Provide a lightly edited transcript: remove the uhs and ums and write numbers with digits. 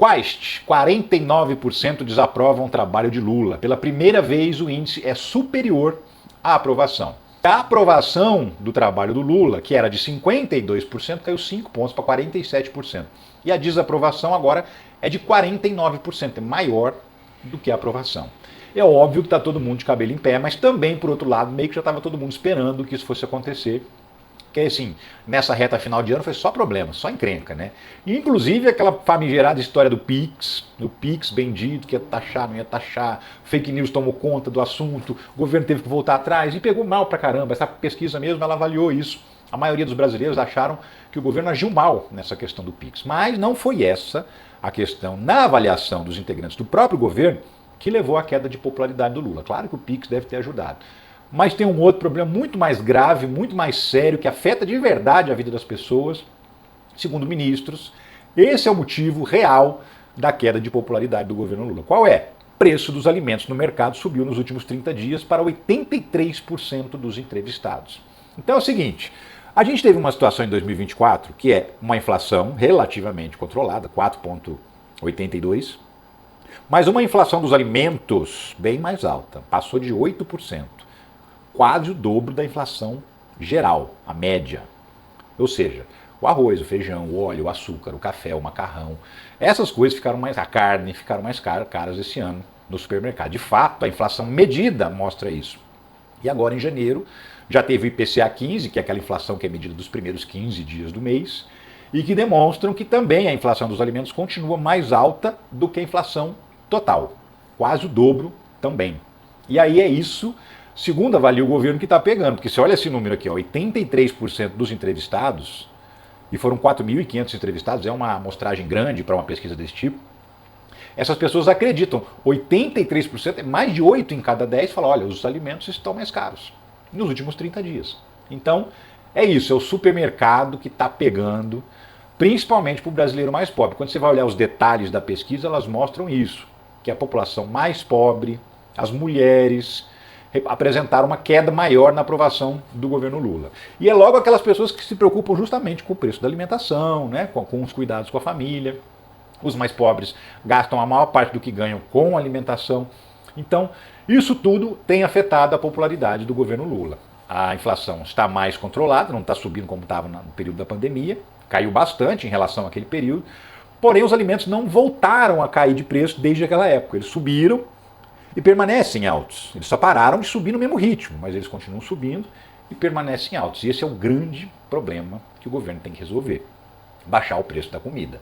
Quaest, 49% desaprovam o trabalho de Lula. Pela primeira vez o índice é superior à aprovação. A aprovação do trabalho do Lula, que era de 52%, caiu 5 pontos para 47%. E a desaprovação agora é de 49%, é maior do que a aprovação. É óbvio que está todo mundo de cabelo em pé, mas também, por outro lado, meio que já estava todo mundo esperando que isso fosse acontecer. Que assim, nessa reta final de ano foi só problema, só encrenca, né? E, inclusive aquela famigerada história do Pix bendito, que ia taxar, não ia taxar, fake news tomou conta do assunto, o governo teve que voltar atrás e pegou mal pra caramba. Essa pesquisa mesmo, ela avaliou isso. A maioria dos brasileiros acharam que o governo agiu mal nessa questão do Pix. Mas não foi essa a questão, na avaliação dos integrantes do próprio governo, que levou à queda de popularidade do Lula. Claro que o Pix deve ter ajudado. Mas tem um outro problema muito mais grave, muito mais sério, que afeta de verdade a vida das pessoas, segundo ministros. Esse é o motivo real da queda de popularidade do governo Lula. Qual é? O preço dos alimentos no mercado subiu nos últimos 30 dias para 83% dos entrevistados. Então é o seguinte, a gente teve uma situação em 2024 que é uma inflação relativamente controlada, 4,82%, mas uma inflação dos alimentos bem mais alta, passou de 8%. Quase o dobro da inflação geral, a média. Ou seja, o arroz, o feijão, o óleo, o açúcar, o café, o macarrão, essas coisas ficaram mais, a carne ficaram mais caras esse ano no supermercado. De fato, a inflação medida mostra isso. E agora em janeiro já teve o IPCA 15, que é aquela inflação que é medida dos primeiros 15 dias do mês, e que demonstram que também a inflação dos alimentos continua mais alta do que a inflação total. Quase o dobro também. E aí é isso, segundo avalia o governo, que está pegando, porque se olha esse número aqui, ó, 83% dos entrevistados, e foram 4.500 entrevistados, é uma amostragem grande para uma pesquisa desse tipo, essas pessoas acreditam, 83%, mais de 8 em cada 10 falam, olha, os alimentos estão mais caros nos últimos 30 dias. Então, é isso, é o supermercado que está pegando, principalmente para o brasileiro mais pobre. Quando você vai olhar os detalhes da pesquisa, elas mostram isso, que a população mais pobre, as mulheres, apresentaram uma queda maior na aprovação do governo Lula. E é logo aquelas pessoas que se preocupam justamente com o preço da alimentação, né, com os cuidados com a família. Os mais pobres gastam a maior parte do que ganham com alimentação. Então, isso tudo tem afetado a popularidade do governo Lula. A inflação está mais controlada, não está subindo como estava no período da pandemia, caiu bastante em relação àquele período, porém os alimentos não voltaram a cair de preço desde aquela época. Eles subiram e permanecem altos. Eles só pararam de subir no mesmo ritmo, mas eles continuam subindo e permanecem altos. E esse é o grande problema que o governo tem que resolver, baixar o preço da comida.